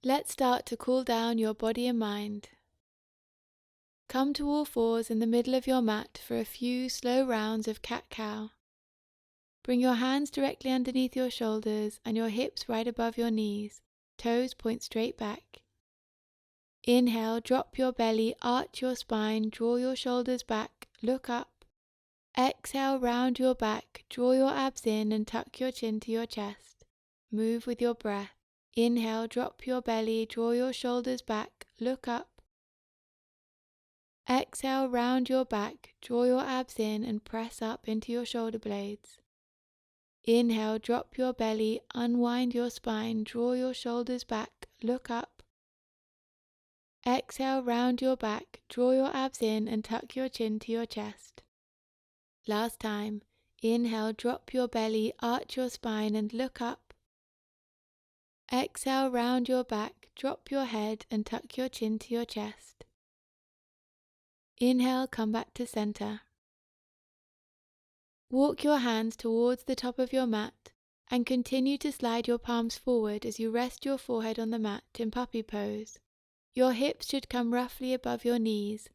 Let's start to cool down your body and mind. Come to all fours in the middle of your mat for a few slow rounds of cat-cow. Bring your hands directly underneath your shoulders and your hips right above your knees. Toes point straight back. Inhale, drop your belly, arch your spine, draw your shoulders back, look up. Exhale, round your back, draw your abs in and tuck your chin to your chest. Move with your breath. Inhale, drop your belly, draw your shoulders back, look up. Exhale, round your back, draw your abs in and press up into your shoulder blades. Inhale, drop your belly, unwind your spine, draw your shoulders back, look up. Exhale, round your back, draw your abs in and tuck your chin to your chest. Last time. Inhale, drop your belly, arch your spine and look up. Exhale, round your back, drop your head and tuck your chin to your chest. Inhale, come back to center. Walk your hands towards the top of your mat and continue to slide your palms forward as you rest your forehead on the mat in puppy pose. Your hips should come roughly above your knees.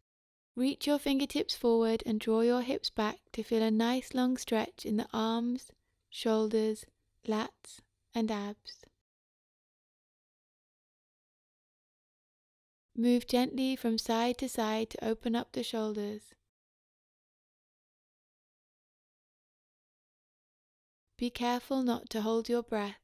Reach your fingertips forward and draw your hips back to feel a nice long stretch in the arms, shoulders, lats, and abs. Move gently from side to side to open up the shoulders. Be careful not to hold your breath.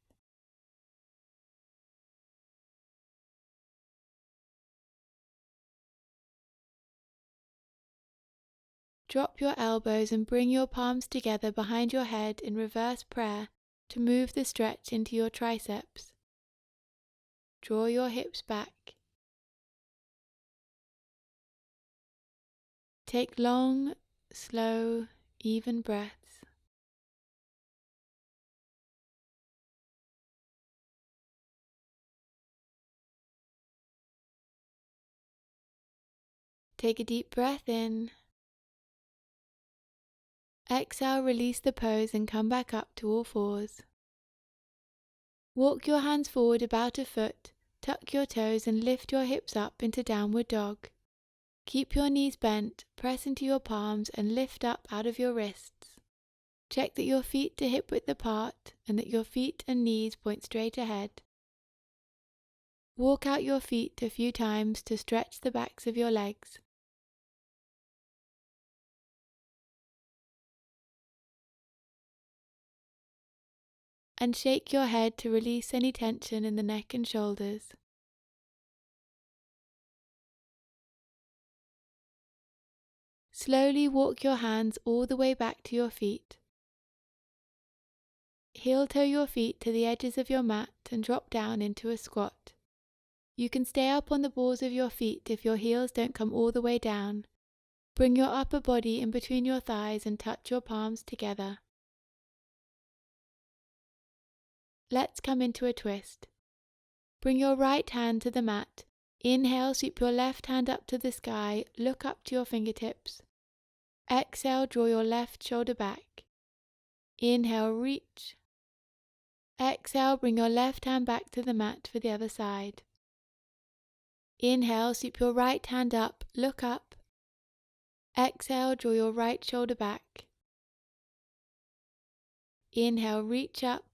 Drop your elbows and bring your palms together behind your head in reverse prayer to move the stretch into your triceps. Draw your hips back. Take long, slow, even breaths. Take a deep breath in. Exhale, release the pose and come back up to all fours. Walk your hands forward about a foot, tuck your toes and lift your hips up into downward dog. Keep your knees bent, press into your palms and lift up out of your wrists. Check that your feet to hip width apart and that your feet and knees point straight ahead. Walk out your feet a few times to stretch the backs of your legs. And shake your head to release any tension in the neck and shoulders. Slowly walk your hands all the way back to your feet. Heel toe your feet to the edges of your mat and drop down into a squat. You can stay up on the balls of your feet if your heels don't come all the way down. Bring your upper body in between your thighs and touch your palms together. Let's come into a twist. Bring your right hand to the mat. Inhale, sweep your left hand up to the sky, look up to your fingertips. Exhale, draw your left shoulder back. Inhale, reach. Exhale, bring your left hand back to the mat for the other side. Inhale, sweep your right hand up, look up. Exhale, draw your right shoulder back. Inhale, reach up.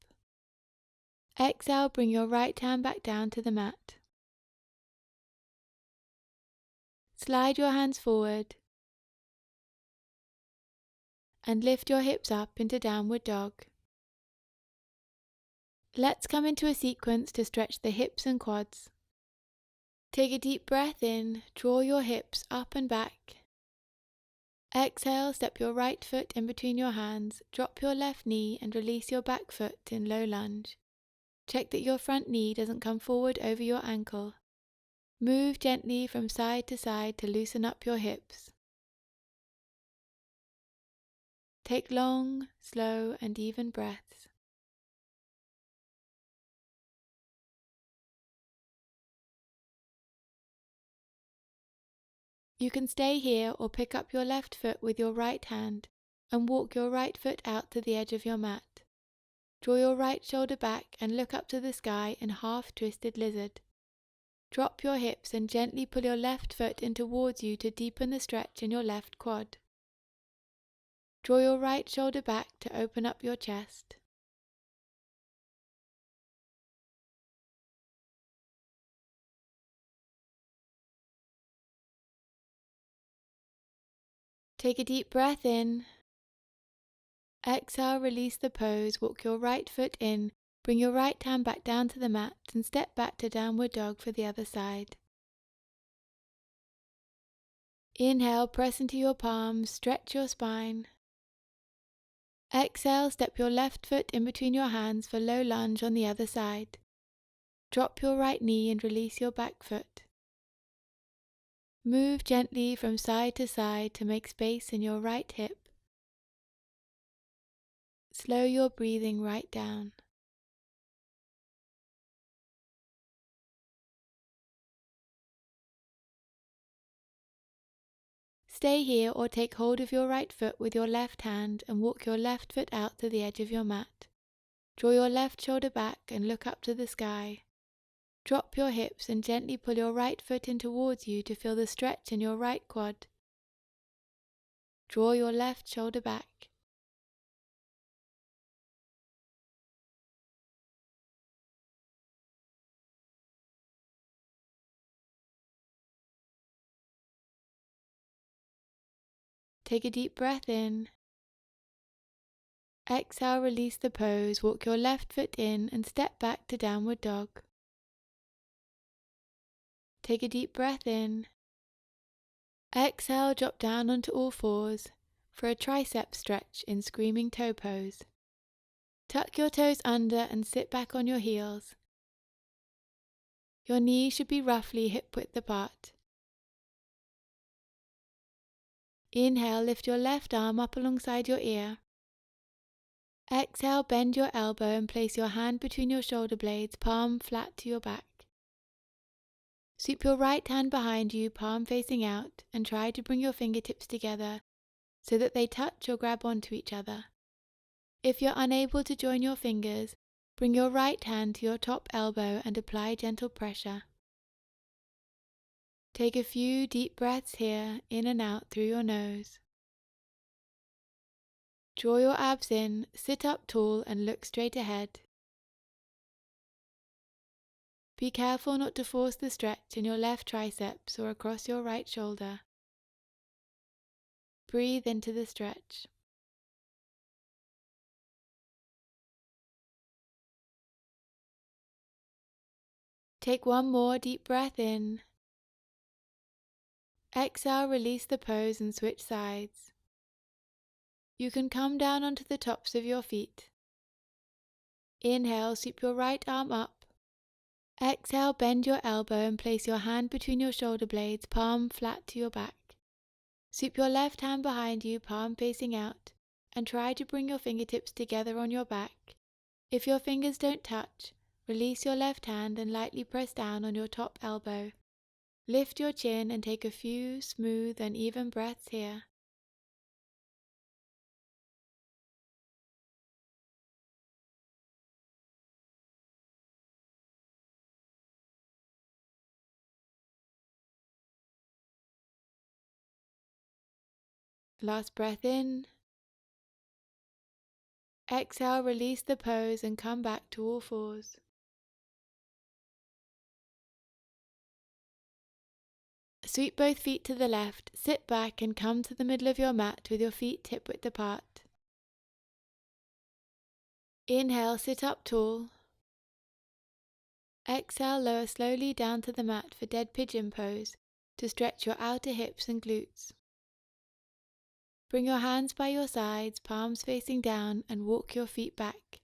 Exhale, bring your right hand back down to the mat. Slide your hands forward and lift your hips up into downward dog. Let's come into a sequence to stretch the hips and quads. Take a deep breath in, draw your hips up and back. Exhale, step your right foot in between your hands, drop your left knee and release your back foot in low lunge. Check that your front knee doesn't come forward over your ankle. Move gently from side to side to loosen up your hips. Take long, slow and even breaths. You can stay here or pick up your left foot with your right hand and walk your right foot out to the edge of your mat. Draw your right shoulder back and look up to the sky in half twisted lizard. Drop your hips and gently pull your left foot in towards you to deepen the stretch in your left quad. Draw your right shoulder back to open up your chest. Take a deep breath in. Exhale, release the pose, walk your right foot in, bring your right hand back down to the mat and step back to downward dog for the other side. Inhale, press into your palms, stretch your spine. Exhale, step your left foot in between your hands for low lunge on the other side. Drop your right knee and release your back foot. Move gently from side to side to make space in your right hip. Slow your breathing right down. Stay here or take hold of your right foot with your left hand and walk your left foot out to the edge of your mat. Draw your left shoulder back and look up to the sky. Drop your hips and gently pull your right foot in towards you to feel the stretch in your right quad. Draw your left shoulder back. Take a deep breath in. Exhale, release the pose, walk your left foot in and step back to downward dog. Take a deep breath in. Exhale, drop down onto all fours for a tricep stretch in screaming toe pose. Tuck your toes under and sit back on your heels. Your knees should be roughly hip width apart. Inhale, lift your left arm up alongside your ear. Exhale, bend your elbow and place your hand between your shoulder blades, palm flat to your back. Sweep your right hand behind you, palm facing out, and try to bring your fingertips together so that they touch or grab onto each other. If you're unable to join your fingers, bring your right hand to your top elbow and apply gentle pressure. Take a few deep breaths here, in and out through your nose. Draw your abs in, sit up tall and look straight ahead. Be careful not to force the stretch in your left triceps or across your right shoulder. Breathe into the stretch. Take one more deep breath in. Exhale, release the pose and switch sides. You can come down onto the tops of your feet. Inhale, sweep your right arm up. Exhale, bend your elbow and place your hand between your shoulder blades, palm flat to your back. Sweep your left hand behind you, palm facing out, and try to bring your fingertips together on your back. If your fingers don't touch, release your left hand and lightly press down on your top elbow. Lift your chin and take a few smooth and even breaths here. Last breath in. Exhale, release the pose and come back to all fours. Sweep both feet to the left, sit back and come to the middle of your mat with your feet hip width apart. Inhale, sit up tall. Exhale, lower slowly down to the mat for dead pigeon pose to stretch your outer hips and glutes. Bring your hands by your sides, palms facing down, and walk your feet back.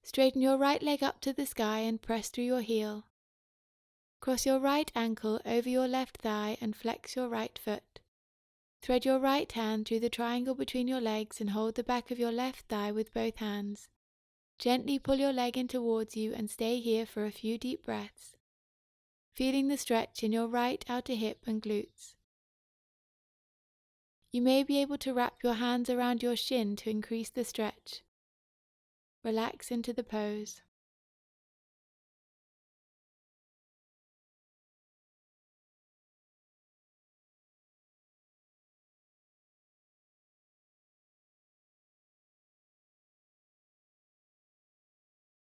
Straighten your right leg up to the sky and press through your heel. Cross your right ankle over your left thigh and flex your right foot. Thread your right hand through the triangle between your legs and hold the back of your left thigh with both hands. Gently pull your leg in towards you and stay here for a few deep breaths, feeling the stretch in your right outer hip and glutes. You may be able to wrap your hands around your shin to increase the stretch. Relax into the pose.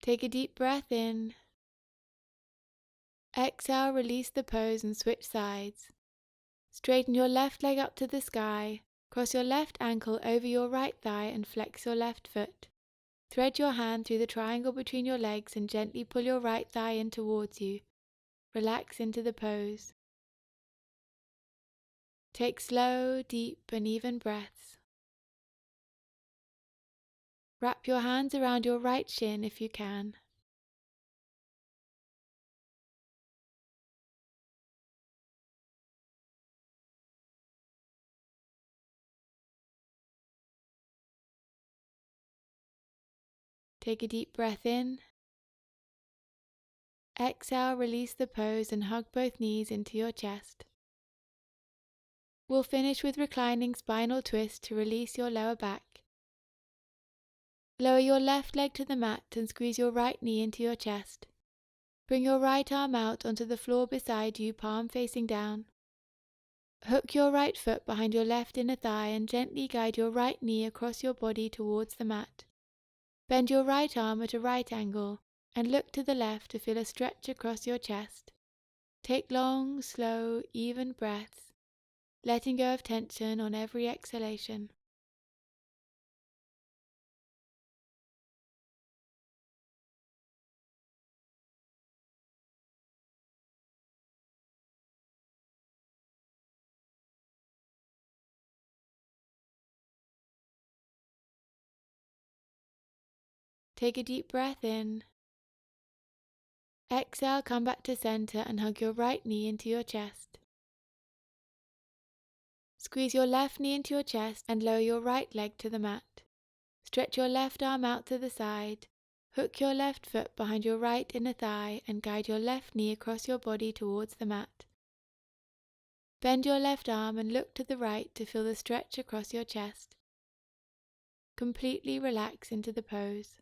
Take a deep breath in. Exhale, release the pose and switch sides. Straighten your left leg up to the sky, cross your left ankle over your right thigh and flex your left foot. Thread your hand through the triangle between your legs and gently pull your right thigh in towards you. Relax into the pose. Take slow, deep and even breaths. Wrap your hands around your right shin if you can. Take a deep breath in. Exhale, release the pose and hug both knees into your chest. We'll finish with reclining spinal twist to release your lower back. Lower your left leg to the mat and squeeze your right knee into your chest. Bring your right arm out onto the floor beside you, palm facing down. Hook your right foot behind your left inner thigh and gently guide your right knee across your body towards the mat. Bend your right arm at a right angle and look to the left to feel a stretch across your chest. Take long, slow, even breaths, letting go of tension on every exhalation. Take a deep breath in. Exhale, come back to center and hug your right knee into your chest. Squeeze your left knee into your chest and lower your right leg to the mat. Stretch your left arm out to the side. Hook your left foot behind your right inner thigh and guide your left knee across your body towards the mat. Bend your left arm and look to the right to feel the stretch across your chest. Completely relax into the pose.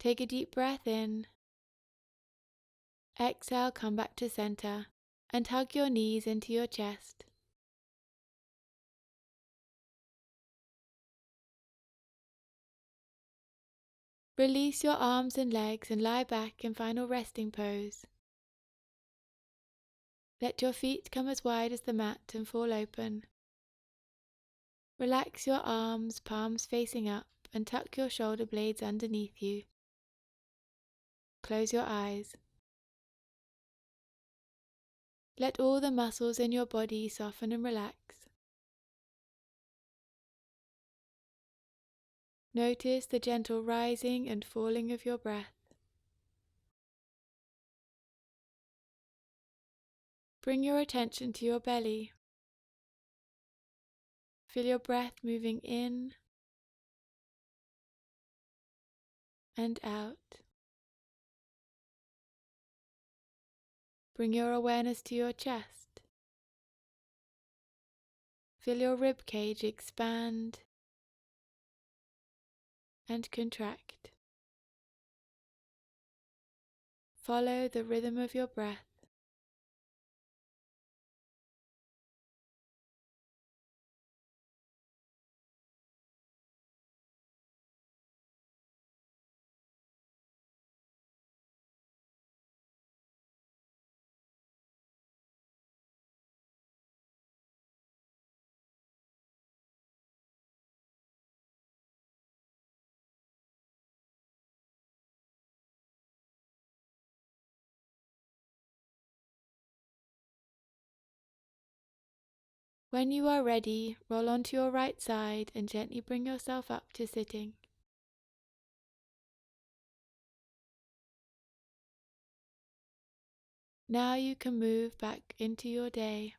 Take a deep breath in. Exhale, come back to center and hug your knees into your chest. Release your arms and legs and lie back in final resting pose. Let your feet come as wide as the mat and fall open. Relax your arms, palms facing up, and tuck your shoulder blades underneath you. Close your eyes. Let all the muscles in your body soften and relax. Notice the gentle rising and falling of your breath. Bring your attention to your belly. Feel your breath moving in and out. Bring your awareness to your chest. Feel your rib cage expand and contract. Follow the rhythm of your breath. When you are ready, roll onto your right side and gently bring yourself up to sitting. Now you can move back into your day.